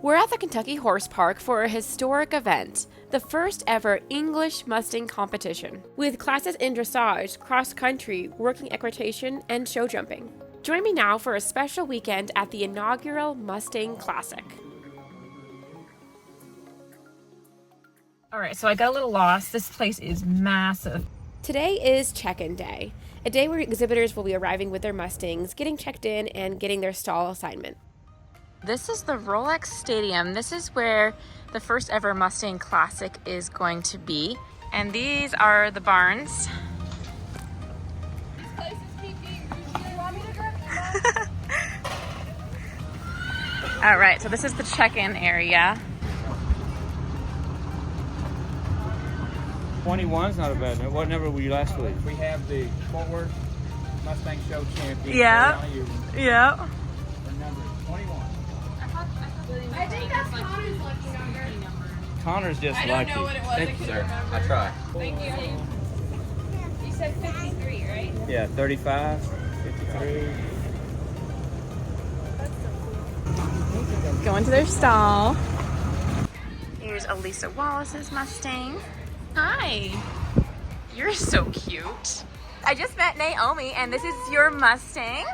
We're at the Kentucky Horse Park for a historic event, the first ever English Mustang competition, with classes in dressage, cross-country, working equitation, and show jumping. Join me now for a special weekend at the inaugural Mustang Classic. All right, so I got a little lost. This place is massive. Today is check-in day, a day where exhibitors will be arriving with their Mustangs, getting checked in, and getting their stall assignment. This is the Rolex Stadium. This is where the first ever Mustang Classic is going to be. And these are the barns. All right, so this is the check-in area. 21's not a bad number. What number were you last week? We have the Fort Worth Mustang Show champion. Yeah. Yeah. Number 21. I think that's Connor's lucky number. Connor's just I lucky. don't know what it was. Thank you, sir. I try. Thank you. You said 53, right? Yeah, 35, 53. Going to their stall. Here's Elisa Wallace's Mustang. Hi. You're so cute. I just met Naomi, and this is your Mustang?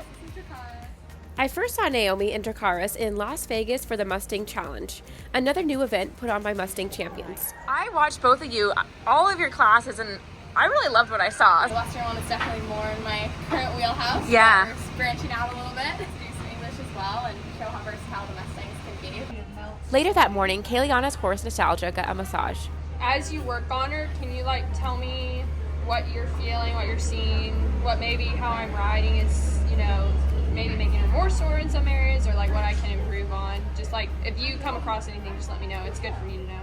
I first saw Naomi and Dracaris in Las Vegas for the Mustang Challenge, another new event put on by Mustang champions. I watched both of you, all of your classes, and I really loved what I saw. The Western one is definitely more in my current wheelhouse. Yeah. We're branching out a little bit to do some English as well and show how versatile the Mustangs can be. Later that morning, Kayleana's horse Nostalgia got a massage. As you work on her, can you tell me what you're feeling, what you're seeing, what maybe how I'm riding is, maybe making her more sore in some areas, or what I can improve on? Just if you come across anything, just let me know. It's good for me to know.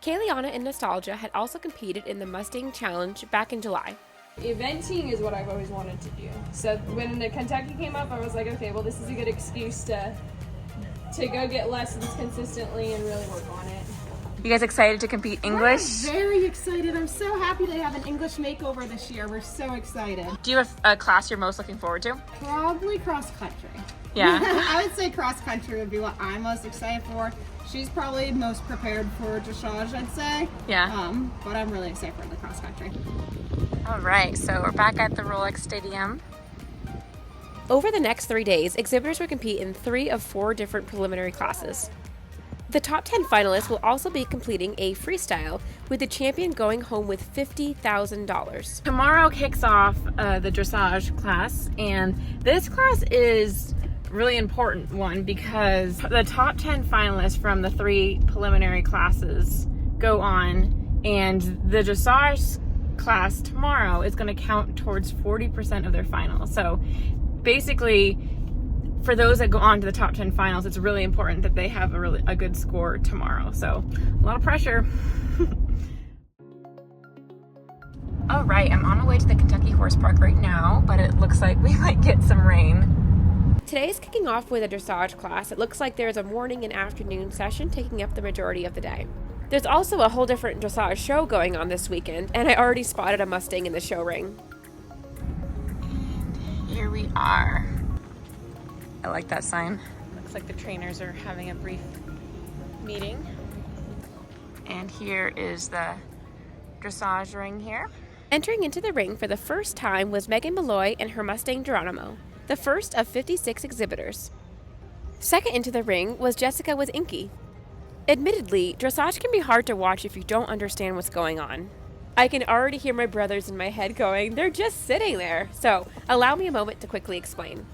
Kayleana and Nostalgia had also competed in the Mustang Challenge back in July. Eventing is what I've always wanted to do. So when the Kentucky came up, I was like, okay, well, this is a good excuse to go get lessons consistently and really work on it. You guys excited to compete English? We're very excited. I'm so happy to have an English makeover this year. We're so excited. Do you have a class you're most looking forward to? Probably cross country. Yeah. I would say cross country would be what I'm most excited for. She's probably most prepared for dressage, I'd say. Yeah. But I'm really excited for the cross country. All right, so we're back at the Rolex Stadium. Over the next 3 days, exhibitors will compete in 3 of 4 different preliminary classes. The top 10 finalists will also be completing a freestyle, with the champion going home with $50,000. Tomorrow kicks off the dressage class, and this class is a really important one because the top 10 finalists from the 3 preliminary classes go on, and the dressage class tomorrow is going to count towards 40% of their finals. So basically, for those that go on to the top 10 finals, it's really important that they have a good score tomorrow. So a lot of pressure. All right, I'm on my way to the Kentucky Horse Park right now, but it looks like we might get some rain. Today is kicking off with a dressage class. It looks like there's a morning and afternoon session taking up the majority of the day. There's also a whole different dressage show going on this weekend, and I already spotted a Mustang in the show ring. And here we are. I like that sign. Looks like the trainers are having a brief meeting. And here is the dressage ring here. Entering into the ring for the first time was Megan Malloy and her Mustang Geronimo, the first of 56 exhibitors. Second into the ring was Jessica with Inky. Admittedly, dressage can be hard to watch if you don't understand what's going on. I can already hear my brothers in my head going, they're just sitting there. So allow me a moment to quickly explain.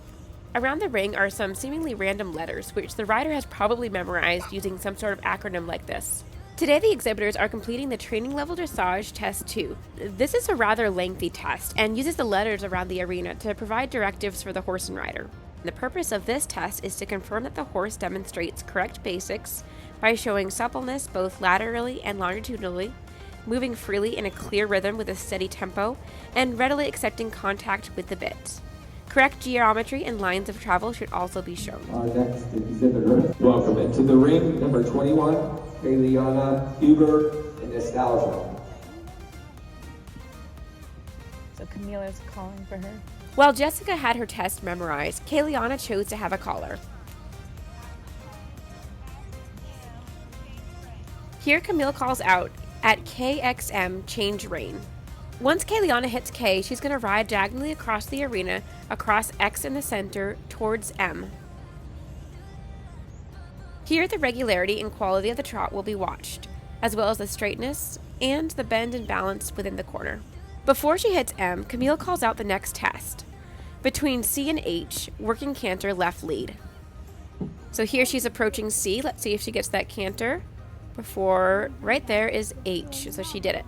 Around the ring are some seemingly random letters, which the rider has probably memorized using some sort of acronym like this. Today the exhibitors are completing the Training Level Dressage Test 2. This is a rather lengthy test and uses the letters around the arena to provide directives for the horse and rider. The purpose of this test is to confirm that the horse demonstrates correct basics by showing suppleness both laterally and longitudinally, moving freely in a clear rhythm with a steady tempo, and readily accepting contact with the bit. Correct geometry and lines of travel should also be shown. Our next exhibitor, welcome into the ring, number 21, Kayleana Huber and Nostalgia. So Camila's calling for her. While Jessica had her test memorized, Kayleana chose to have a caller. Here Camille calls out at KXM change rein. Once Kayliana hits K, she's going to ride diagonally across the arena, across X in the center, towards M. Here the regularity and quality of the trot will be watched, as well as the straightness and the bend and balance within the corner. Before she hits M, Camille calls out the next test. Between C and H, working canter left lead. So here she's approaching C. Let's see if she gets that canter. Before, right there is H, so she did it.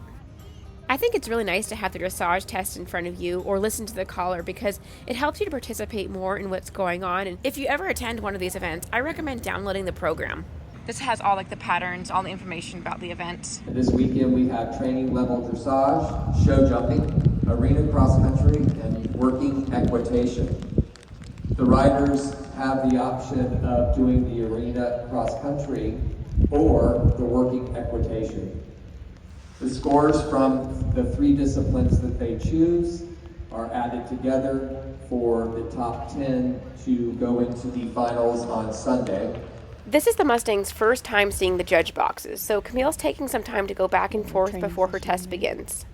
I think it's really nice to have the dressage test in front of you or listen to the caller because it helps you to participate more in what's going on. And if you ever attend one of these events, I recommend downloading the program. This has all like the patterns, all the information about the event. This weekend we have training level dressage, show jumping, arena cross country, and working equitation. The riders have the option of doing the arena cross country or the working equitation. The scores from the 3 disciplines that they choose are added together for the top 10 to go into the finals on Sunday. This is the Mustang's first time seeing the judge boxes, so Camille's taking some time to go back and forth before her test begins.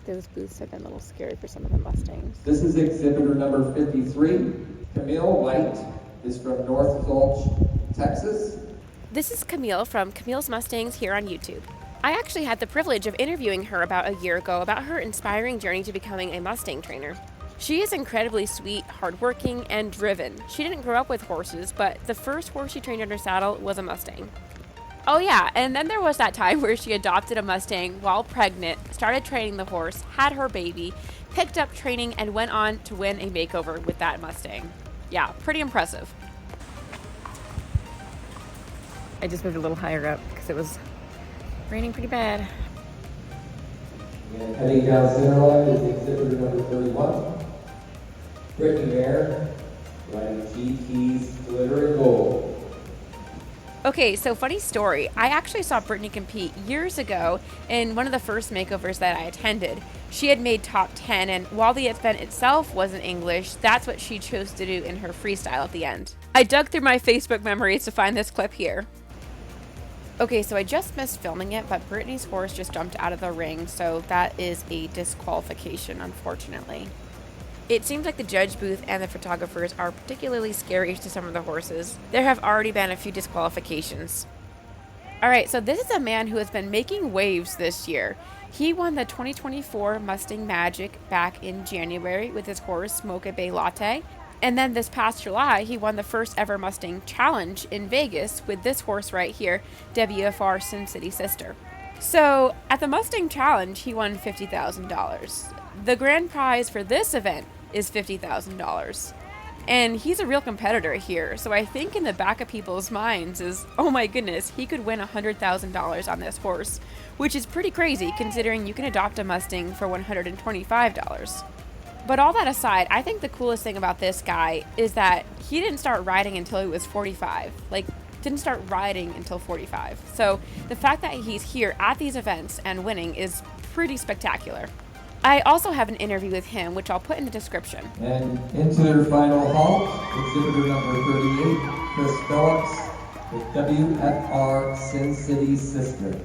Those booths have been a little scary for some of the Mustangs. This is exhibitor number 53. Camille White is from North Gulch, Texas. This is Camille from Camille's Mustangs here on YouTube. I actually had the privilege of interviewing her about a year ago about her inspiring journey to becoming a Mustang trainer. She is incredibly sweet, hardworking, and driven. She didn't grow up with horses, but the first horse she trained under saddle was a Mustang. Oh yeah, and then there was that time where she adopted a Mustang while pregnant, started training the horse, had her baby, picked up training, and went on to win a makeover with that Mustang. Yeah, pretty impressive. I just moved a little higher up because it was raining pretty bad. And heading down center line is exhibitor number 31. Brittany Mayer, riding GT's Glitter and Gold. Okay, so funny story. I actually saw Brittany compete years ago in one of the first makeovers that I attended. She had made top 10, and while the event itself wasn't English, that's what she chose to do in her freestyle at the end. I dug through my Facebook memories to find this clip here. Okay, so I just missed filming it, but Brittany's horse just jumped out of the ring, so that is a disqualification, unfortunately. It seems like the judge booth and the photographers are particularly scary to some of the horses. There have already been a few disqualifications. Alright, so this is a man who has been making waves this year. He won the 2024 Mustang Magic back in January with his horse Mocha Bay Latte. And then this past July, he won the first ever Mustang Challenge in Vegas with this horse right here, WFR Sin City Sister. So at the Mustang Challenge, he won $50,000. The grand prize for this event is $50,000. And he's a real competitor here, so I think in the back of people's minds is, oh my goodness, he could win $100,000 on this horse, which is pretty crazy considering you can adopt a Mustang for $125. But all that aside, I think the coolest thing about this guy is that he didn't start riding until he was 45. Didn't start riding until 45. So the fact that he's here at these events and winning is pretty spectacular. I also have an interview with him, which I'll put in the description. And into their final halt, exhibitor number 38, Chris Phillips with WFR Sin City Sister.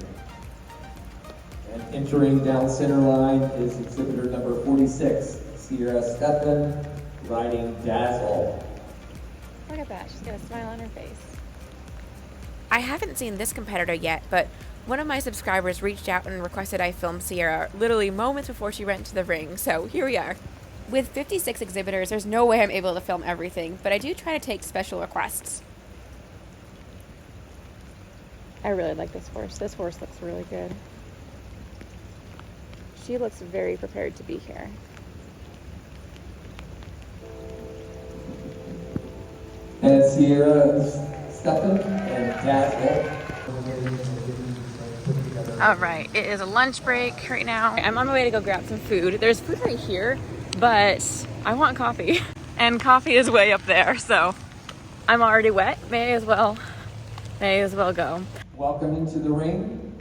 And entering down center line is exhibitor number 46, Sierra Stephan, riding Dazzle. Look at that, she's got a smile on her face. I haven't seen this competitor yet, but one of my subscribers reached out and requested I film Sierra literally moments before she went to the ring, so here we are. With 56 exhibitors, there's no way I'm able to film everything, but I do try to take special requests. I really like this horse. This horse looks really good. She looks very prepared to be here. And Sierra Stephan and Dazzle. All right, it is a lunch break right now. I'm on my way to go grab some food. There's food right here, but I want coffee. And coffee is way up there, so I'm already wet. May as well go. Welcome into the ring,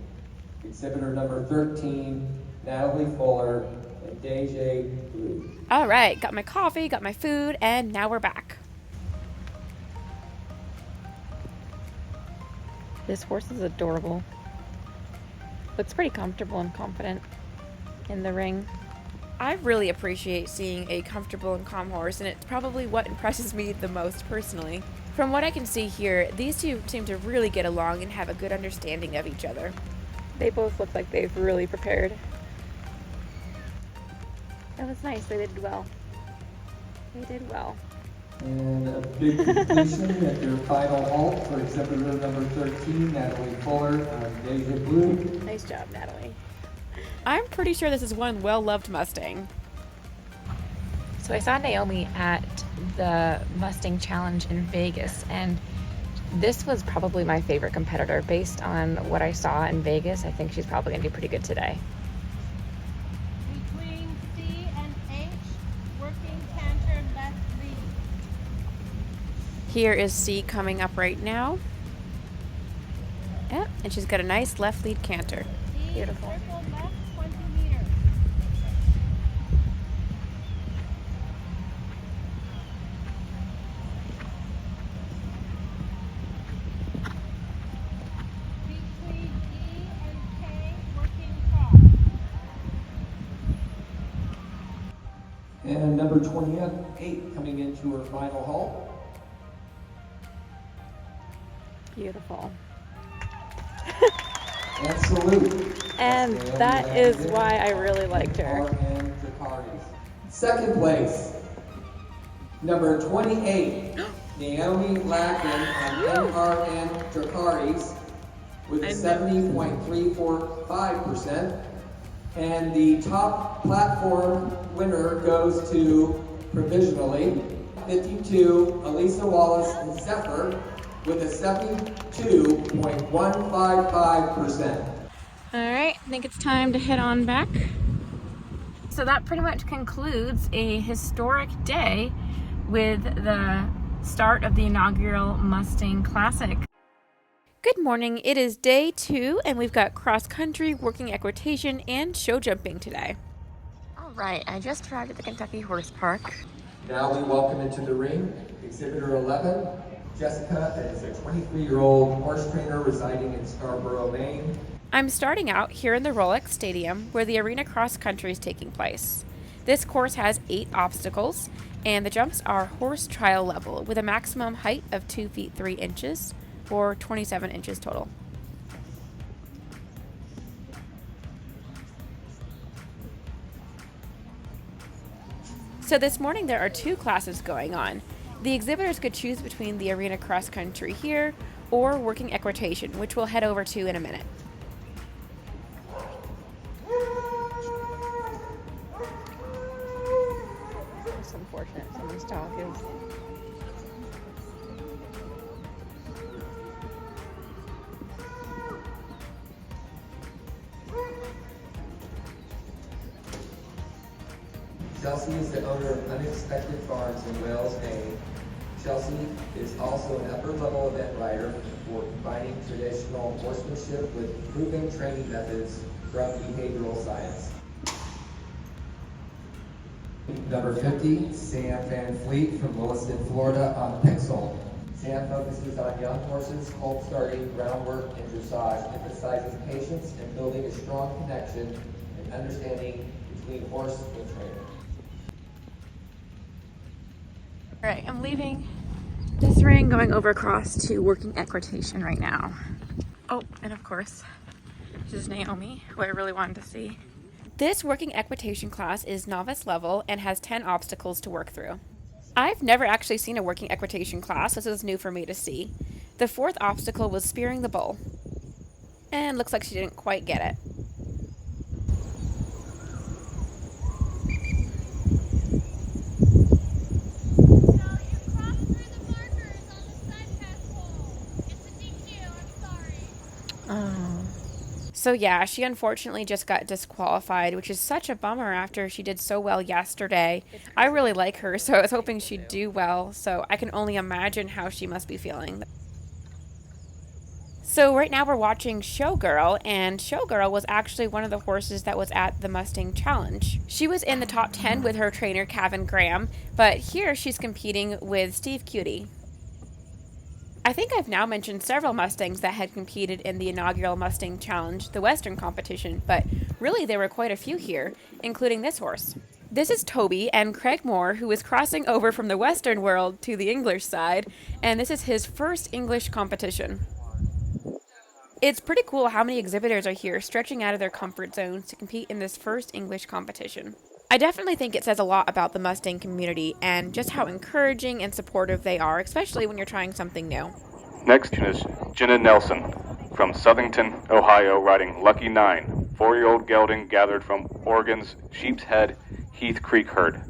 exhibitor number 13, Natalie Fuller and Deja Blue. All right, got my coffee, got my food, and now we're back. This horse is adorable. looks pretty comfortable and confident in the ring. I really appreciate seeing a comfortable and calm horse, and it's probably what impresses me the most personally. From what I can see here, these two seem to really get along and have a good understanding of each other. They both look like they've really prepared. That was nice. They did well. They did well. And a big completion at their final halt for exhibitor number 13, Natalie Fuller on Deja Blue. Nice job, Natalie. I'm pretty sure this is one well-loved Mustang. So I saw Naomi at the Mustang Challenge in Vegas, and this was probably my favorite competitor. Based on what I saw in Vegas, I think she's probably going to do pretty good today. Between C and H, working canter left lead. Here is C coming up right now. Yep, and she's got a nice left lead canter. D, Beautiful. circle left 20 meters. Between E and K, working cross. And number 28 coming into her final halt. Beautiful. And salute. And that is why I really liked her. Second place, number 28, Naomi Lacken and NRN Drakaris with a 70.345%. And the top platform winner goes to, provisionally, 52, Elisa Wallace and Zephyr with a 72.155%. All right, I think it's time to head on back. So that pretty much concludes a historic day with the start of the inaugural Mustang Classic. Good morning. It is day 2, and we've got cross country, working equitation, and show jumping today. All right, I just arrived at the Kentucky Horse Park. Now we welcome into the ring exhibitor 11. Jessica is a 23-year-old horse trainer residing in Scarborough, Maine. I'm starting out here in the Rolex Stadium where the arena cross country is taking place. This course has 8 obstacles, and the jumps are horse trial level with a maximum height of 2 feet 3 inches or 27 inches total. So this morning there are 2 classes going on. The exhibitors could choose between the arena cross country here or working equitation, which we'll head over to in a minute. It's unfortunate someone's dog is. Chelsea is the owner of Unexpected Farms in Wales, Maine. Chelsea is also an upper-level event rider for combining traditional horsemanship with proven training methods from behavioral science. Number 50, Sam Van Fleet from Williston, Florida on Pixel. Sam focuses on young horses, colt starting, groundwork, and dressage, emphasizes patience and building a strong connection and understanding between horse and trainer. All right, I'm leaving this ring, going over across to working equitation right now. Oh, and of course, this is Naomi, who I really wanted to see. This working equitation class is novice level and has 10 obstacles to work through. I've never actually seen a working equitation class, so this was new for me to see. The 4th obstacle was spearing the bull. And looks like she didn't quite get it. So yeah, she unfortunately just got disqualified, which is such a bummer after she did so well yesterday. I really like her, so I was hoping she'd do well, so I can only imagine how she must be feeling. So right now we're watching Showgirl, and Showgirl was actually one of the horses that was at the Mustang Challenge. She was in the top 10 with her trainer, Kevin Graham, but here she's competing with Steve Cutie. I think I've now mentioned several Mustangs that had competed in the inaugural Mustang Challenge, the Western competition, but really there were quite a few here, including this horse. This is Toby and Craig Moore, who is crossing over from the Western world to the English side, and this is his first English competition. It's pretty cool how many exhibitors are here stretching out of their comfort zones to compete in this first English competition. I definitely think it says a lot about the Mustang community and just how encouraging and supportive they are, especially when you're trying something new. Next is Jenna Nelson from Southington, Ohio, riding Lucky 9, 4-year-old gelding gathered from Oregon's Sheep's Head Heath Creek herd.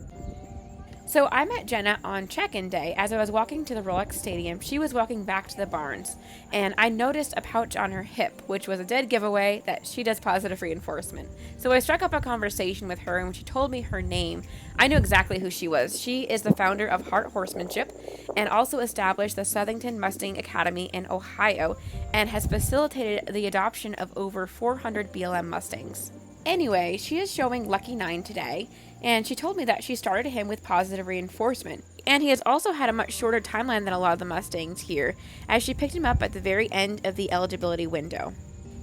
So I met Jenna on check-in day. As I was walking to the Rolex Stadium, she was walking back to the barns, and I noticed a pouch on her hip, which was a dead giveaway that she does positive reinforcement. So I struck up a conversation with her, and when she told me her name, I knew exactly who she was. She is the founder of Heart Horsemanship, and also established the Southington Mustang Academy in Ohio, and has facilitated the adoption of over 400 BLM Mustangs. Anyway, she is showing Lucky 9 today, and she told me that she started him with positive reinforcement. And he has also had a much shorter timeline than a lot of the Mustangs here, as she picked him up at the very end of the eligibility window.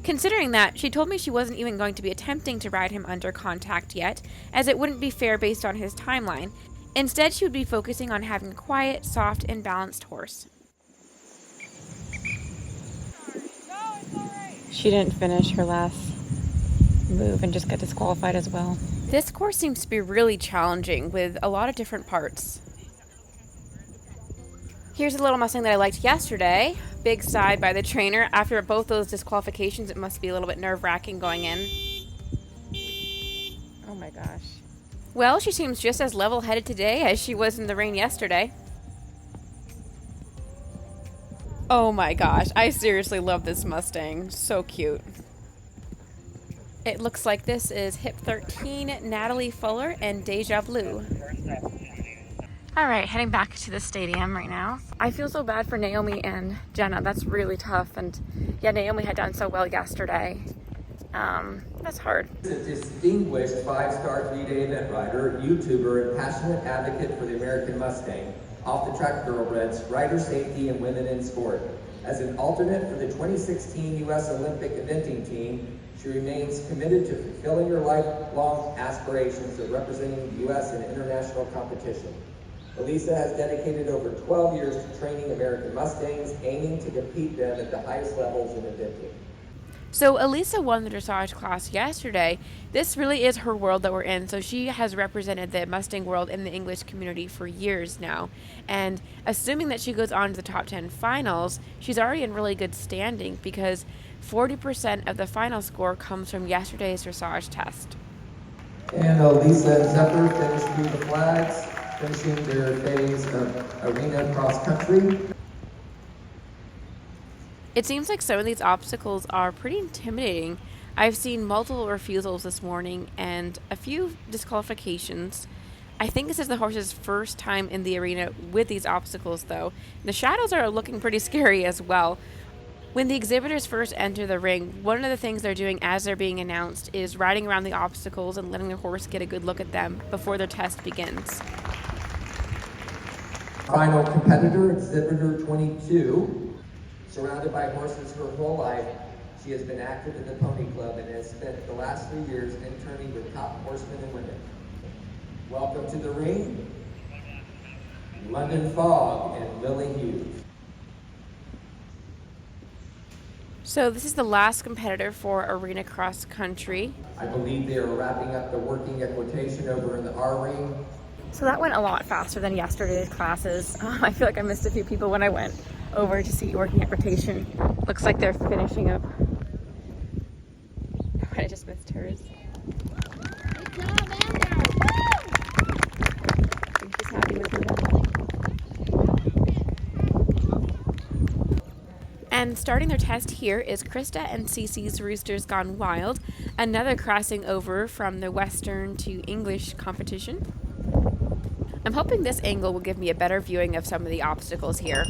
Considering that, she told me she wasn't even going to be attempting to ride him under contact yet, as it wouldn't be fair based on his timeline. Instead, she would be focusing on having a quiet, soft, and balanced horse. She didn't finish her last move and just got disqualified as well. This course seems to be really challenging with a lot of different parts. Here's a little Mustang that I liked yesterday. Big side by the trainer. After both those disqualifications, it must be a little bit nerve-wracking going in. Oh my gosh. Well, she seems just as level-headed today as she was in the rain yesterday. Oh my gosh, I seriously love this Mustang. So cute. It looks like this is Hip 13, Natalie Fuller, and Deja Blue. All right, heading back to the stadium right now. I feel so bad for Naomi and Jenna. That's really tough. And yeah, Naomi had done so well yesterday. That's hard. He's a distinguished 5-star 3-day event rider, YouTuber, and passionate advocate for the American Mustang, off-the-track thoroughbreds, rider safety, and women in sport. As an alternate for the 2016 U.S. Olympic eventing team, she remains committed to fulfilling her lifelong aspirations of representing the U.S. in international competition. Elisa has dedicated over 12 years to training American Mustangs, aiming to compete them at the highest levels in eventing. So Elisa won the dressage class yesterday. This really is her world that we're in. So she has represented the Mustang world in the English community for years now. And assuming that she goes on to the top 10 finals, she's already in really good standing because 40% of the final score comes from yesterday's dressage test. And Elisa and Zephyr finished through the flags, finishing their phase of arena cross country. It seems like some of these obstacles are pretty intimidating. I've seen multiple refusals this morning and a few disqualifications. I think this is the horse's first time in the arena with these obstacles though. The shadows are looking pretty scary as well. When the exhibitors first enter the ring, one of the things they're doing as they're being announced is riding around the obstacles and letting the horse get a good look at them before their test begins. Final competitor, exhibitor 22. Surrounded by horses her whole life, she has been active in the Pony Club and has spent the last 3 years interning with top horsemen and women. Welcome to the ring, London Fog and Lily Hughes. So this is the last competitor for arena cross country. I believe they are wrapping up the working equitation over in the R ring. So that went a lot faster than yesterday's classes. I feel like I missed a few people when I went over to see working equitation. Looks like they're finishing up. I just missed hers. Good job, Amber. I think she's happy with me. And starting their test here is Krista and Cece's Roosters Gone Wild, another crossing over from the Western to English competition. I'm hoping this angle will give me a better viewing of some of the obstacles here.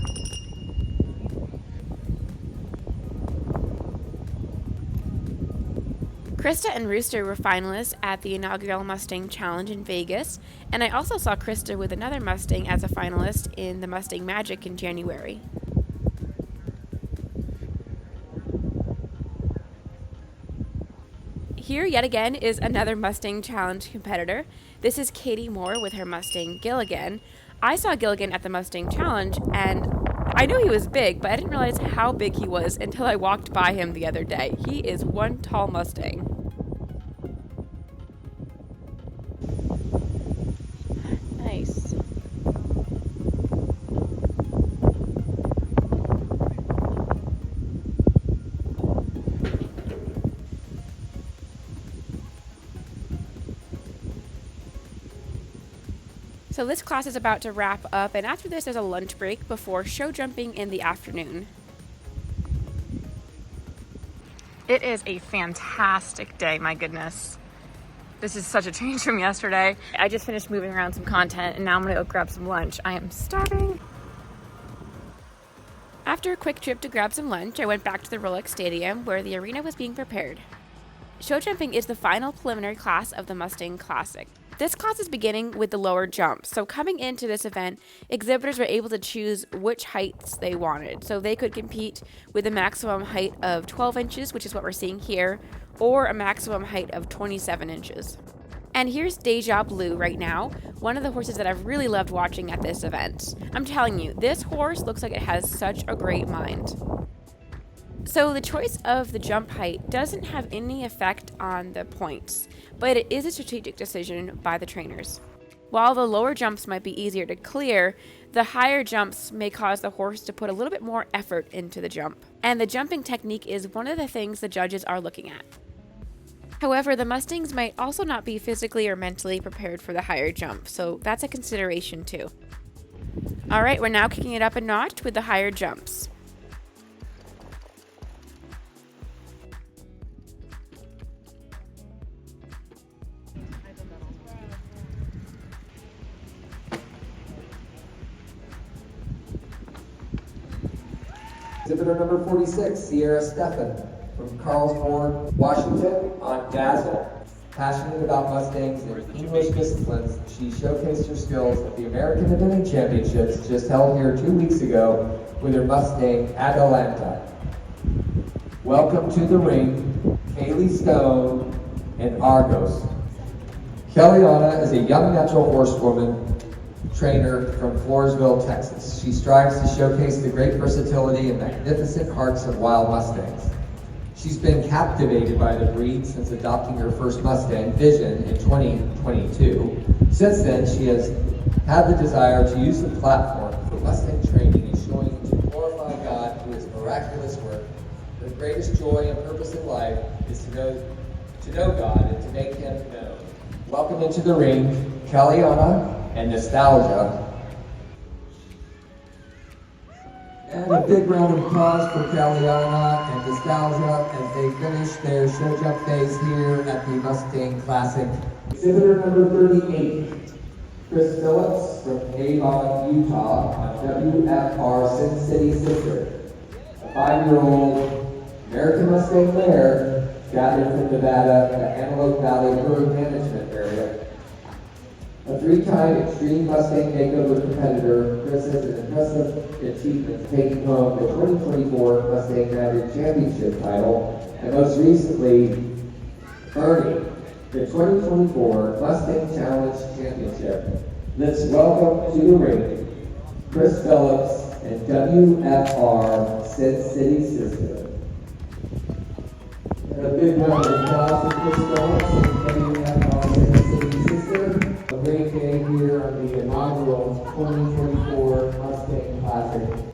Krista and Rooster were finalists at the inaugural Mustang Challenge in Vegas, and I also saw Krista with another Mustang as a finalist in the Mustang Magic in January. Here, yet again, is another Mustang Challenge competitor. This is Katie Moore with her Mustang Gilligan. I saw Gilligan at the Mustang Challenge, and I knew he was big, but I didn't realize how big he was until I walked by him the other day. He is one tall Mustang. Nice. So this class is about to wrap up, and after this there's a lunch break before show jumping in the afternoon. It is a fantastic day, my goodness. This is such a change from yesterday. I just finished moving around some content and now I'm gonna go grab some lunch. I am starving. After a quick trip to grab some lunch, I went back to the Rolex Stadium where the arena was being prepared. Show jumping is the final preliminary class of the MUSTANG CLASSIC. This class is beginning with the lower jump. So coming into this event, exhibitors were able to choose which heights they wanted. So they could compete with a maximum height of 12 inches, which is what we're seeing here, or a maximum height of 27 inches. And here's Deja Blue right now, one of the horses that I've really loved watching at this event. I'm telling you, this horse looks like it has such a great mind. So the choice of the jump height doesn't have any effect on the points, but it is a strategic decision by the trainers. While the lower jumps might be easier to clear, the higher jumps may cause the horse to put a little bit more effort into the jump. And the jumping technique is one of the things the judges are looking at. However, the Mustangs might also not be physically or mentally prepared for the higher jump, so that's a consideration too. Alright, we're now kicking it up a notch with the higher jumps. Exhibitor number 46, Sierra Stephan from Carlsbad, Washington, on Dazzle. Passionate about Mustangs and English disciplines, she showcased her skills at the American Eventing Championships just held here 2 weeks ago with her Mustang Atalanta. Welcome to the ring, Kaylee Stone and Argos. Kellyanna is a young natural horsewoman trainer from Floresville, Texas. She strives to showcase the great versatility and magnificent hearts of wild Mustangs. She's been captivated by the breed since adopting her first Mustang, Vision, in 2022. Since then, she has had the desire to use the platform for Mustang training and showing to glorify God through his miraculous work. Her greatest joy and purpose in life is to know God and to make him known. Welcome into the ring, Kellyanna and Nostalgia. And a big round of applause for Kellyanna and Nostalgia as they finish their show jump phase here at the Mustang Classic. Exhibitor number 38, Chris Phillips from Avon, Utah on WFR Sin City Sister. A 5-year-old American Mustang mare gathered from Nevada in the Antelope Valley Herd Management Area. A 3-time Extreme Mustang Makeover competitor, Chris has an impressive achievement taking home the 2024 Mustang United Championship title, and most recently, earning the 2024 Mustang Challenge Championship. Let's welcome to the ring, Chris Phillips and WFR Sin City Sister. And a big round of applause for Chris Phillips and WFR Sin City Sister. A great day here on the inaugural 2024 Mustang Classic.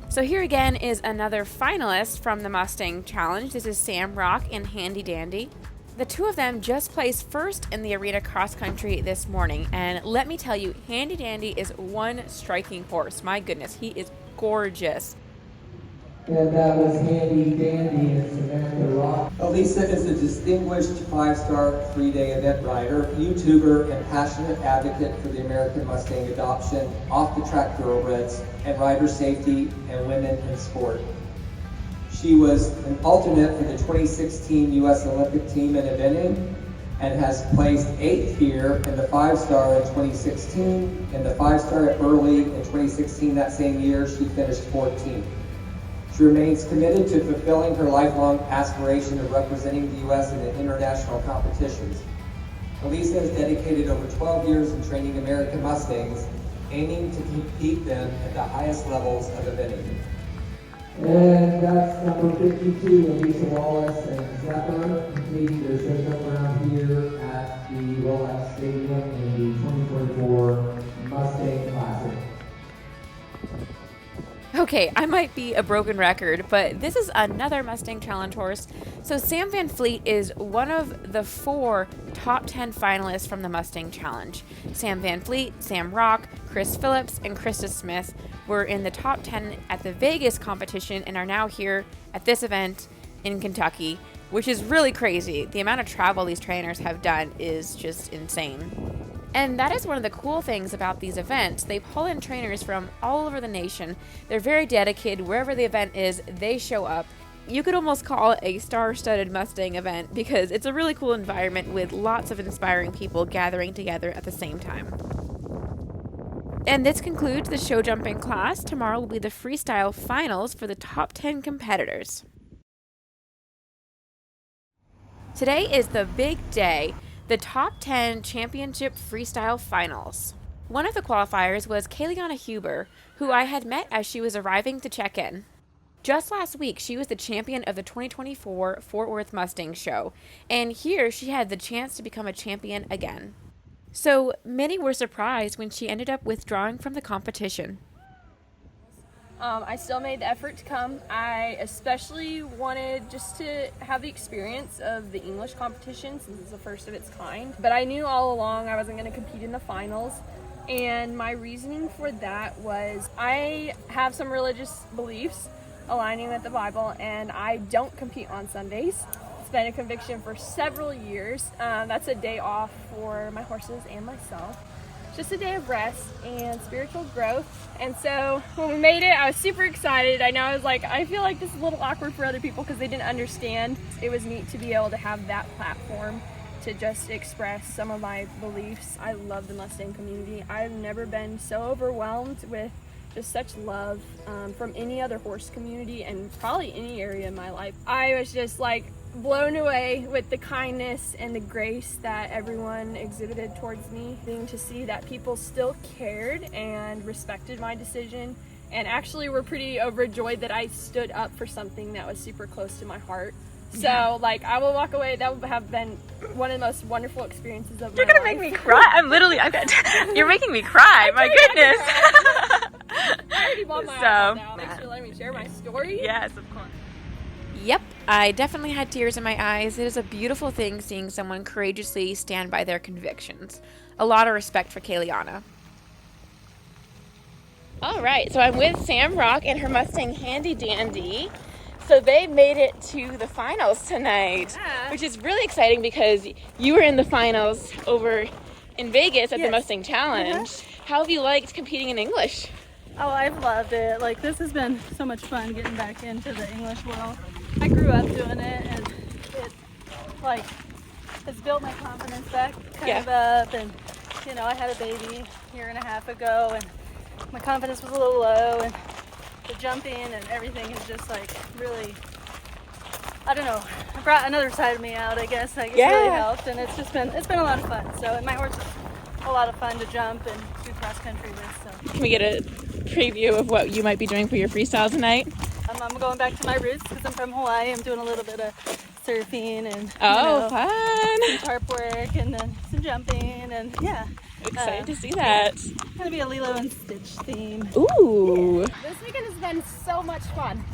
So here again is another finalist from the Mustang Challenge. This is Sam Rock and Handy Dandy. The two of them just placed first in the arena cross country this morning, and let me tell you, Handy Dandy is one striking horse. My goodness, he is gorgeous. And that was Handy Dandy and Samantha Rock. Elisa is a distinguished 5-star 3-day event rider, YouTuber, and passionate advocate for the American Mustang adoption, off-the-track thoroughbreds, and rider safety and women in sport. She was an alternate for the 2016 U.S. Olympic team in eventing and has placed 8th here in the 5-star in 2016 and the 5-star at Burley in 2016. That same year, she finished 14th. She remains committed to fulfilling her lifelong aspiration of representing the U.S. in international competitions. Elisa has dedicated over 12 years in training American Mustangs, aiming to compete them at the highest levels of eventing. And that's number 52, Elisa Wallace and Zephyr, completing their show round here at the Rolex Stadium in the 2024 Mustang Classic. Okay, I might be a broken record, but this is another Mustang Challenge horse. So Sam Van Fleet is one of the 4 top 10 finalists from the Mustang Challenge. Sam Van Fleet, Sam Rock, Chris Phillips, and Krista Smith were in the top 10 at the Vegas competition and are now here at this event in Kentucky, which is really crazy. The amount of travel these trainers have done is just insane. And that is one of the cool things about these events. They pull in trainers from all over the nation. They're very dedicated. Wherever the event is, they show up. You could almost call it a star-studded Mustang event because it's a really cool environment with lots of inspiring people gathering together at the same time. And this concludes the show jumping class. Tomorrow will be the freestyle finals for the top 10 competitors. Today is the big day. The top 10 championship freestyle finals. One of the qualifiers was Kayliana Huber, who I had met as she was arriving to check in. Just last week, she was the champion of the 2024 Fort Worth Mustang Show, and here she had the chance to become a champion again. So many were surprised when she ended up withdrawing from the competition. I still made the effort to come. I especially wanted just to have the experience of the English competition since it's the first of its kind. But I knew all along I wasn't going to compete in the finals. And my reasoning for that was I have some religious beliefs aligning with the Bible, and I don't compete on Sundays. It's been a conviction for several years. That's a day off for my horses and myself. Just a day of rest and spiritual growth. And so when we made it, I was super excited. I feel like this is a little awkward for other people because they didn't understand. It was neat to be able to have that platform to just express some of my beliefs. I love the Mustang community. I've never been so overwhelmed with just such love from any other horse community and probably any area in my life. I was just blown away with the kindness and the grace that everyone exhibited towards me. Being to see that people still cared and respected my decision and actually were pretty overjoyed that I stood up for something that was super close to my heart. So I will walk away. That would have been one of the most wonderful experiences of my life. You're gonna make me cry. You're making me cry. My goodness. I already bought my eyes out. Thanks for letting me share my story. Yes, of course. Yep, I definitely had tears in my eyes. It is a beautiful thing seeing someone courageously stand by their convictions. A lot of respect for Kayliana. All right, so I'm with Sam Rock and her Mustang Handy Dandy. So they made it to the finals tonight, which is really exciting because you were in the finals over in Vegas at the Mustang Challenge. How have you liked competing in English? Oh, I've loved it. This has been so much fun getting back into the English world. I grew up doing it, and it has built my confidence back up. And I had a baby a year and a half ago, and my confidence was a little low, and the jumping and everything has just really, I don't know, it brought another side of me out. I guess it's really helped, and it's been a lot of fun. So, and my horse is a lot of fun to jump and do cross country with. So can we get a preview of what you might be doing for your freestyle tonight? I'm going back to my roots because I'm from Hawaii. I'm doing a little bit of surfing and fun! Some tarp work and then some jumping and Excited to see that. It's gonna be a Lilo and Stitch theme. Ooh! This weekend has been so much fun.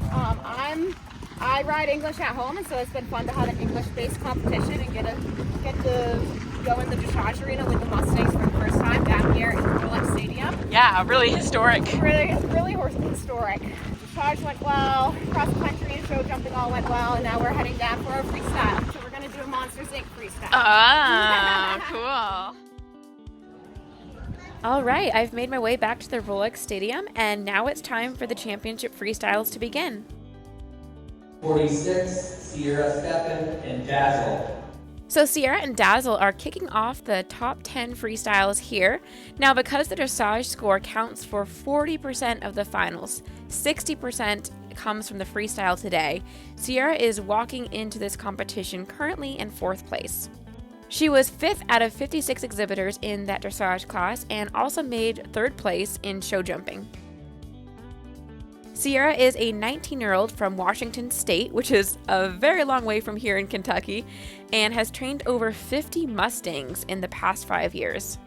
I ride English at home, and so it's been fun to have an English-based competition and get to go in the Dressage arena with the Mustangs for the first time down here in the Rolex Stadium. Yeah, really historic. Really historic. Dressage went well, cross country and show jumping all went well, and now we're heading down for our freestyle. So we're gonna do a Monsters Inc. freestyle. Cool. All right, I've made my way back to the Rolex Stadium, and now it's time for the championship freestyles to begin. 46, Sierra Stephan and Dazzle. So Sierra and Dazzle are kicking off the top 10 freestyles here. Now, because the dressage score counts for 40% of the finals, 60% comes from the freestyle today. Sierra is walking into this competition currently in 4th place. She was 5th out of 56 exhibitors in that dressage class and also made 3rd place in show jumping. Sierra is a 19-year-old from Washington State, which is a very long way from here in Kentucky, and has trained over 50 mustangs in the past 5 years.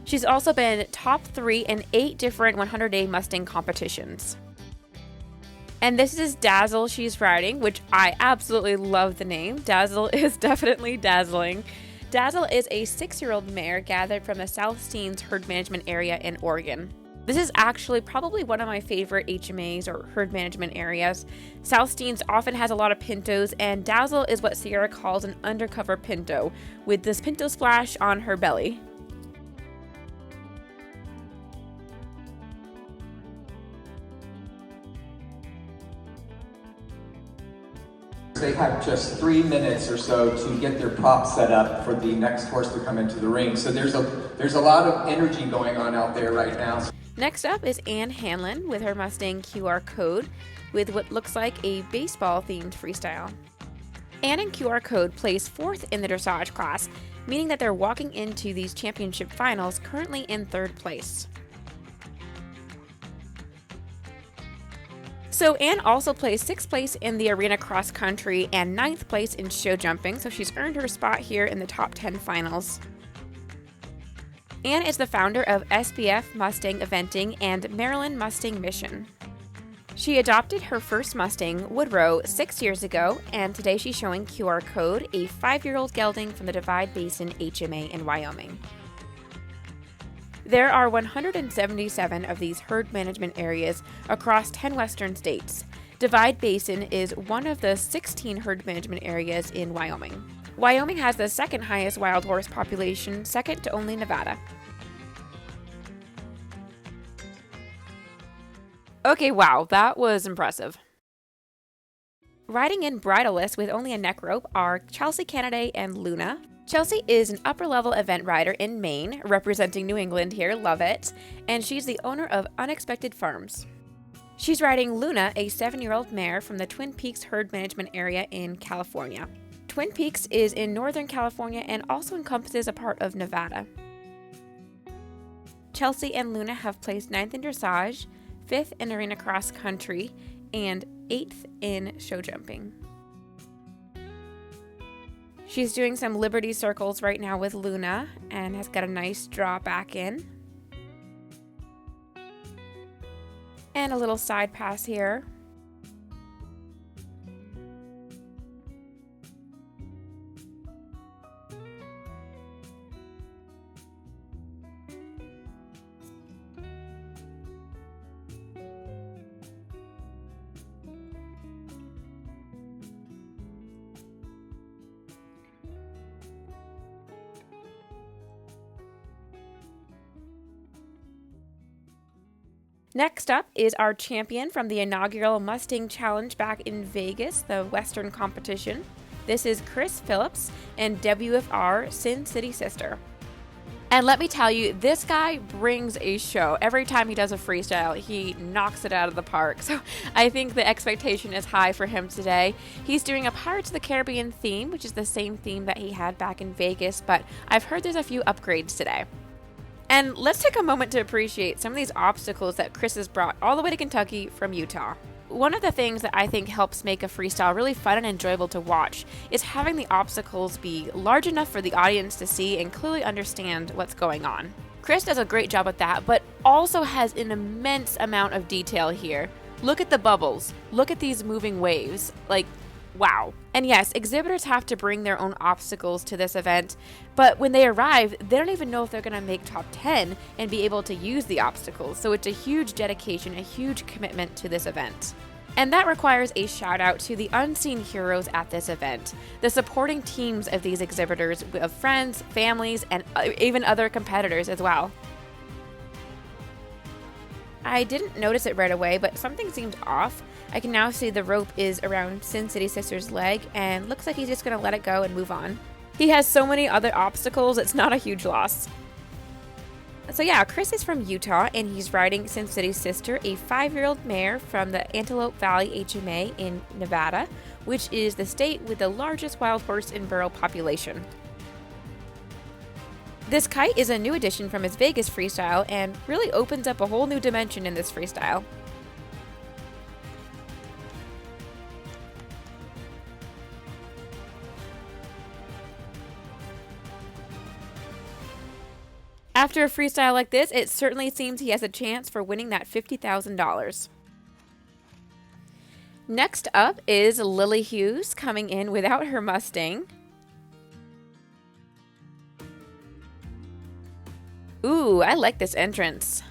She's also been top 3 in 8 different 100-day mustang competitions. And this is Dazzle she's riding, which I absolutely love the name. Dazzle is definitely dazzling. Dazzle is a 6-year-old mare gathered from the South Steens herd management area in Oregon. This is actually probably one of my favorite HMAs or herd management areas. South Steens often has a lot of pintos, and Dazzle is what Sierra calls an undercover pinto, with this pinto splash on her belly. They have just 3 minutes or so to get their props set up for the next horse to come into the ring. So there's a lot of energy going on out there right now. Next up is Ann Hanlon with her Mustang QR Code with what looks like a baseball-themed freestyle. Ann and QR Code placed 4th in the dressage class, meaning that they're walking into these championship finals currently in 3rd place. So Ann also placed 6th place in the arena cross country and 9th place in show jumping, so she's earned her spot here in the top 10 finals. Ann is the founder of SBF Mustang Eventing and Maryland Mustang Mission. She adopted her first Mustang, Woodrow, 6 years ago, and today she's showing QR Code, a 5-year-old gelding from the Divide Basin HMA in Wyoming. There are 177 of these herd management areas across 10 western states. Divide Basin is one of the 16 herd management areas in Wyoming. Wyoming has the 2nd highest wild horse population, second to only Nevada. Okay, wow, that was impressive. Riding in bridleless with only a neck rope are Chelsea Canaday and Luna. Chelsea is an upper-level event rider in Maine, representing New England here, love it, and she's the owner of Unexpected Farms. She's riding Luna, a 7-year-old mare from the Twin Peaks herd management area in California. Twin Peaks is in Northern California and also encompasses a part of Nevada. Chelsea and Luna have placed 9th in dressage, 5th in arena cross country, and 8th in show jumping. She's doing some Liberty circles right now with Luna and has got a nice draw back in. And a little side pass here. Next up is our champion from the inaugural Mustang Challenge back in Vegas, the Western competition. This is Chris Phillips and WFR Sin City Sister. And let me tell you, this guy brings a show. Every time he does a freestyle, he knocks it out of the park. So I think the expectation is high for him today. He's doing a Pirates of the Caribbean theme, which is the same theme that he had back in Vegas, but I've heard there's a few upgrades today. And let's take a moment to appreciate some of these obstacles that Chris has brought all the way to Kentucky from Utah. One of the things that I think helps make a freestyle really fun and enjoyable to watch is having the obstacles be large enough for the audience to see and clearly understand what's going on. Chris does a great job with that, but also has an immense amount of detail here. Look at the bubbles. Look at these moving waves. Like, wow. And yes, exhibitors have to bring their own obstacles to this event, but when they arrive, they don't even know if they're going to make top 10 and be able to use the obstacles. So it's a huge dedication, a huge commitment to this event. And that requires a shout out to the unseen heroes at this event, the supporting teams of these exhibitors of friends, families, and even other competitors as well. I didn't notice it right away, but something seemed off. I can now see the rope is around Sin City Sister's leg, and looks like he's just going to let it go and move on. He has so many other obstacles, it's not a huge loss. So yeah, Chris is from Utah, and he's riding Sim City's sister, a 5-year-old mare from the Antelope Valley HMA in Nevada, which is the state with the largest wild horse and burro population. This kite is a new addition from his Vegas freestyle and really opens up a whole new dimension in this freestyle. After a freestyle like this, it certainly seems he has a chance for winning that $50,000. Next up is Lily Hughes coming in without her Mustang. Ooh, I like this entrance.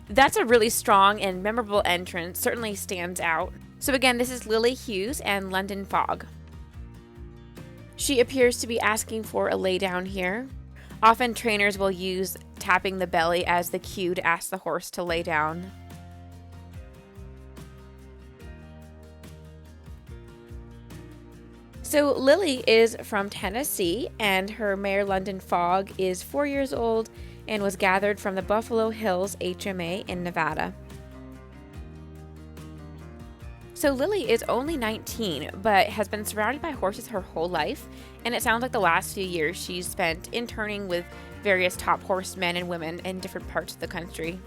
That's a really strong and memorable entrance, certainly stands out. So again, this is Lily Hughes and London Fog. She appears to be asking for a laydown here. Often trainers will use tapping the belly as the cue to ask the horse to lay down. So Lily is from Tennessee, and her mare London Fog is 4 years old and was gathered from the Buffalo Hills HMA in Nevada. So Lily is only 19, but has been surrounded by horses her whole life, and it sounds like the last few years she's spent interning with various top horsemen and women in different parts of the country.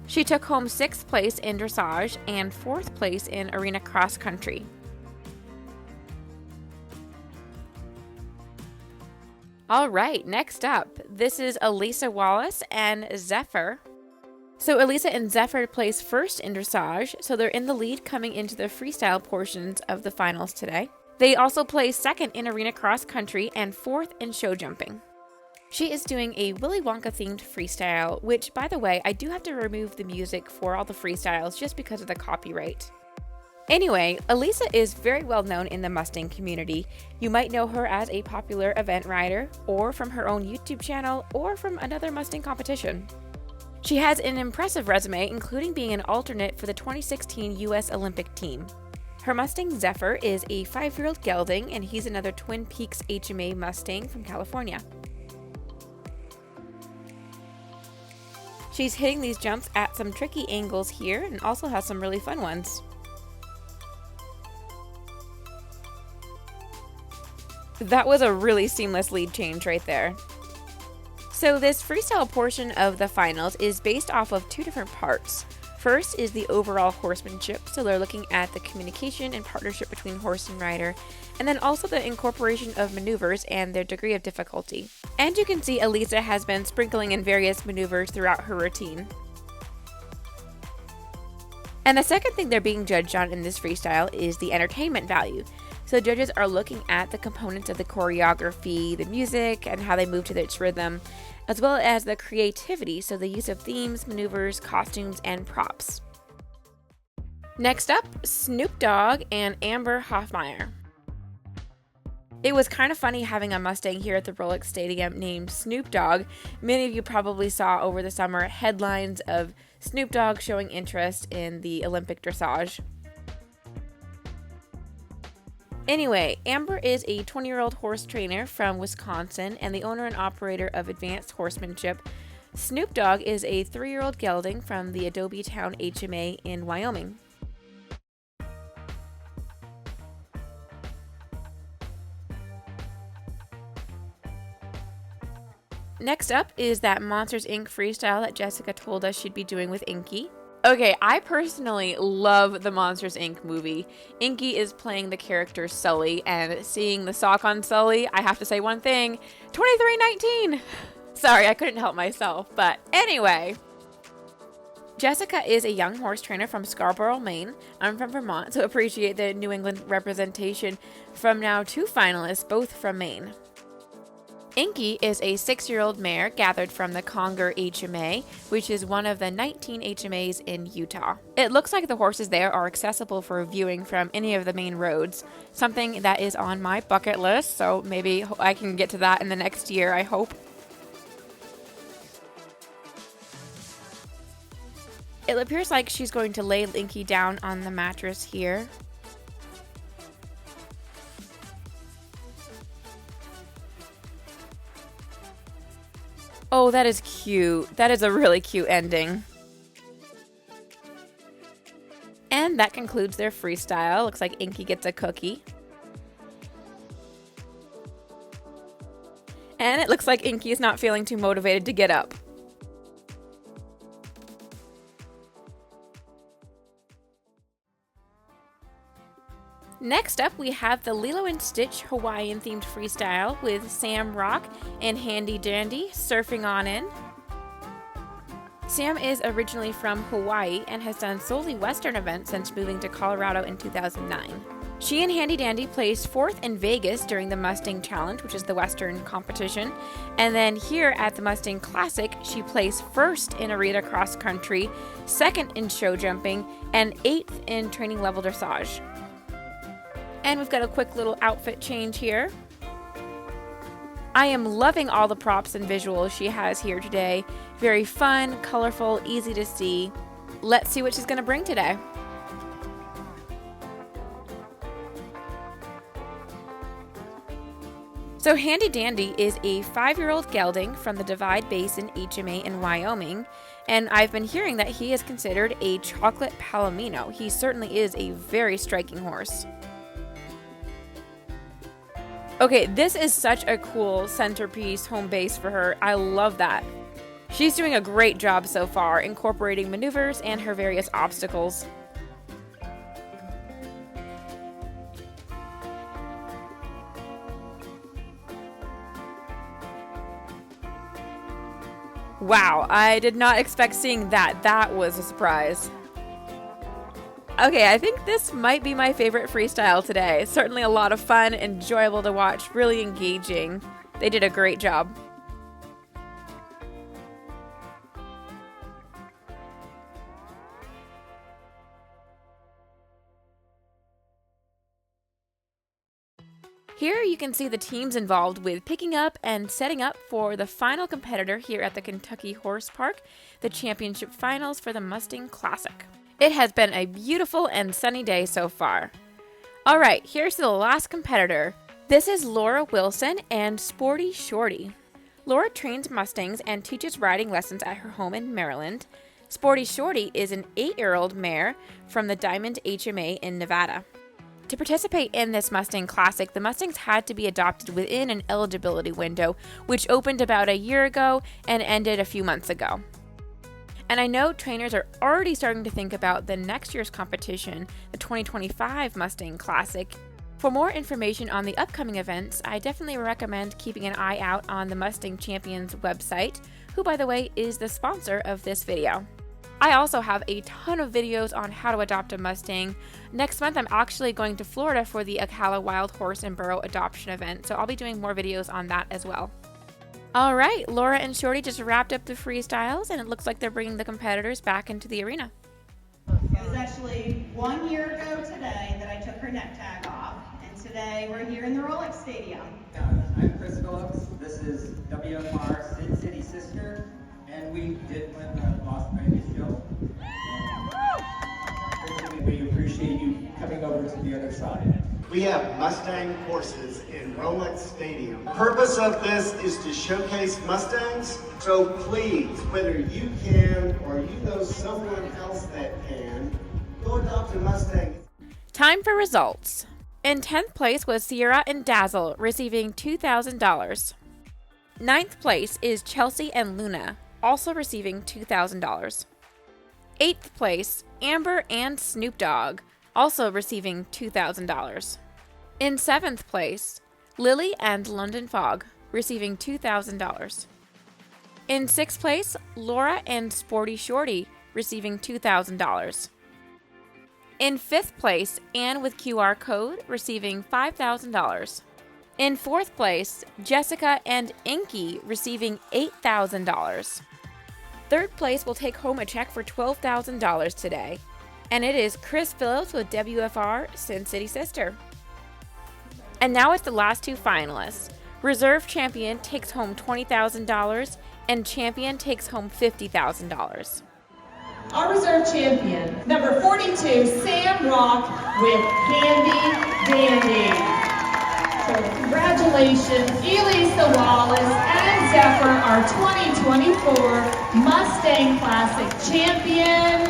She took home 6th place in dressage and 4th place in arena cross country. All right, next up, this is Elisa Wallace and Zephyr. So Elisa and Zephyr place first in dressage, so they're in the lead coming into the freestyle portions of the finals today. They also place second in arena cross country and 4th in show jumping. She is doing a Willy Wonka themed freestyle, which, by the way, I do have to remove the music for all the freestyles just because of the copyright. Anyway, Elisa is very well known in the Mustang community. You might know her as a popular event rider, or from her own YouTube channel, or from another Mustang competition. She has an impressive resume, including being an alternate for the 2016 US Olympic team. Her Mustang Zephyr is a 5-year-old gelding, and he's another Twin Peaks HMA Mustang from California. She's hitting these jumps at some tricky angles here, and also has some really fun ones. That was a really seamless lead change right there. So this freestyle portion of the finals is based off of 2 different parts. First is the overall horsemanship, so they're looking at the communication and partnership between horse and rider, and then also the incorporation of maneuvers and their degree of difficulty. And you can see Elisa has been sprinkling in various maneuvers throughout her routine. And the second thing they're being judged on in this freestyle is the entertainment value. So judges are looking at the components of the choreography, the music, and how they move to its rhythm, as well as the creativity, so the use of themes, maneuvers, costumes, and props. Next up, Snoop Dogg and Amber Hoffmeyer. It was kind of funny having a Mustang here at the Rolex Stadium named Snoop Dogg. Many of you probably saw over the summer headlines of Snoop Dogg showing interest in the Olympic dressage. Anyway, Amber is a 20-year-old horse trainer from Wisconsin and the owner and operator of Advanced Horsemanship. Snoop Dogg is a 3-year-old gelding from the Adobe Town HMA in Wyoming. Next up is that Monsters Inc. freestyle that Jessica told us she'd be doing with Inky. Okay, I personally love the Monsters Inc. movie. Inky is playing the character Sully, and seeing the sock on Sully, I have to say one thing, 2319! Sorry, I couldn't help myself, but anyway. Jessica is a young horse trainer from Scarborough, Maine. I'm from Vermont, so appreciate the New England representation from now 2 finalists, both from Maine. Inky is a 6-year-old mare gathered from the Conger HMA, which is one of the 19 HMAs in Utah. It looks like the horses there are accessible for viewing from any of the main roads, something that is on my bucket list, so maybe I can get to that in the next year, I hope. It appears like she's going to lay Inky down on the mattress here. Oh, that is cute. That is a really cute ending. And that concludes their freestyle. Looks like Inky gets a cookie. And it looks like Inky is not feeling too motivated to get up. Next up, we have the Lilo and Stitch Hawaiian themed freestyle with Sam Rock and Handy Dandy surfing on in. Sam is originally from Hawaii and has done solely Western events since moving to Colorado in 2009. She and Handy Dandy placed 4th in Vegas during the Mustang Challenge, which is the Western competition, and then here at the Mustang Classic, she placed 1st in arena cross country, 2nd in show jumping, and 8th in training level dressage. And we've got a quick little outfit change here. I am loving all the props and visuals she has here today. Very fun, colorful, easy to see. Let's see what she's going to bring today. So Handy Dandy is a 5-year-old gelding from the Divide Basin HMA in Wyoming, and I've been hearing that he is considered a chocolate palomino. He certainly is a very striking horse. Okay, this is such a cool centerpiece home base for her. I love that. She's doing a great job so far, incorporating maneuvers and her various obstacles. Wow, I did not expect seeing that. That was a surprise. Okay, I think this might be my favorite freestyle today. Certainly a lot of fun, enjoyable to watch, really engaging. They did a great job. Here you can see the teams involved with picking up and setting up for the final competitor here at the Kentucky Horse Park, the championship finals for the Mustang Classic. It has been a beautiful and sunny day so far. Alright, here's the last competitor. This is Laura Wilson and Sporty Shorty. Laura trains Mustangs and teaches riding lessons at her home in Maryland. Sporty Shorty is an 8-year-old mare from the Diamond HMA in Nevada. To participate in this Mustang Classic, the Mustangs had to be adopted within an eligibility window, which opened about a year ago and ended a few months ago. And I know trainers are already starting to think about the next year's competition, the 2025 Mustang Classic. For more information on the upcoming events, I definitely recommend keeping an eye out on the Mustang Champions website, who by the way is the sponsor of this video. I also have a ton of videos on how to adopt a Mustang. Next month I'm actually going to Florida for the Ocala Wild Horse and Burro adoption event, so I'll be doing more videos on that as well. Alright, Laura and Shorty just wrapped up the freestyles, and it looks like they're bringing the competitors back into the arena. It was actually 1 year ago today that I took her neck tag off, and today we're here in the Rolex Stadium. I'm Chris Phillips. This is WFR Sin City Sister, and we did win the Lost Previous Show. And we appreciate you coming over to the other side. We have Mustang horses in Rolex Stadium. The purpose of this is to showcase Mustangs. So please, whether you can or you know someone else that can, go adopt a Mustang. Time for results. In 10th place was Sierra and Dazzle, receiving $2,000. 9th place is Chelsea and Luna, also receiving $2,000. 8th place, Amber and Snoop Dogg, also receiving $2,000. In 7th place, Lily and London Fog, receiving $2,000. In 6th place, Laura and Sporty Shorty, receiving $2,000. In 5th place, Anne with QR code, receiving $5,000. In 4th place, Jessica and Inky, receiving $8,000. 3rd place will take home a check for $12,000 today. And it is Chris Phillips with WFR Sin City Sister. And now it's the last two finalists. Reserve Champion takes home $20,000 and Champion takes home $50,000. Our reserve champion, number 42, Sam Rock with Handy Dandy. wonderful. Congratulations, Elisa Wallace and Zephyr, our 2024 Mustang Classic champion.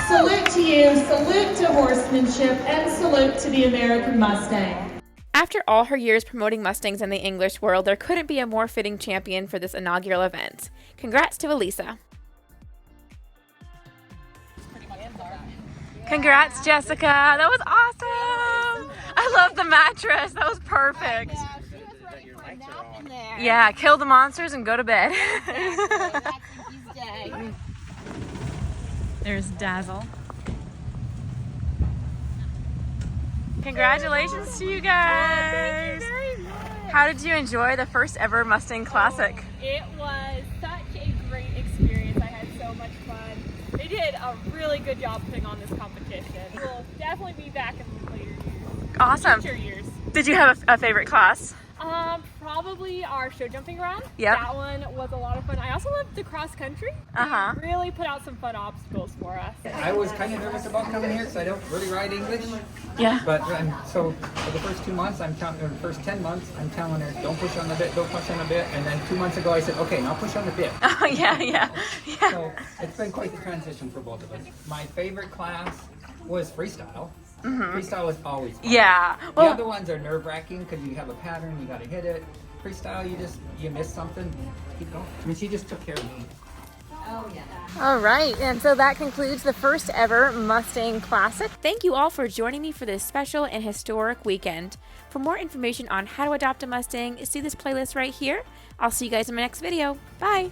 Salute to you, salute to horsemanship, and salute to the American Mustang. After all her years promoting Mustangs in the English world, there couldn't be a more fitting champion for this inaugural event. Congrats to Elisa. Congrats, Jessica. That was awesome. I love the mattress. That was perfect. Yeah, kill the monsters and go to bed. There's Dazzle. Congratulations to you guys. How did you enjoy the first ever Mustang Classic? It was such a great experience. I had so much fun. They did a really good job putting on this competition. We'll definitely be back in later years. Awesome. Future years. Did you have a favorite class? Probably our show jumping round. Yep. That one was a lot of fun. I also loved the cross country. They really put out some fun obstacles for us. I was kind of nervous about coming here because I don't really ride English. Yeah. But so for the first 2 months, or the first 10 months, I'm telling her, don't push on the bit, don't push on the bit. And then 2 months ago, I said, okay, now push on the bit. Oh, yeah. So it's been quite the transition for both of us. My favorite class was freestyle. Freestyle is always fun. Yeah. Well, the other ones are nerve-wracking because you have a pattern, you got to hit it. Freestyle, you miss something, keep going. I mean, she just took care of me. All right, and so that concludes the first ever Mustang Classic. Thank you all for joining me for this special and historic weekend. For more information on how to adopt a Mustang, see this playlist right here. I'll see you guys in my next video. Bye.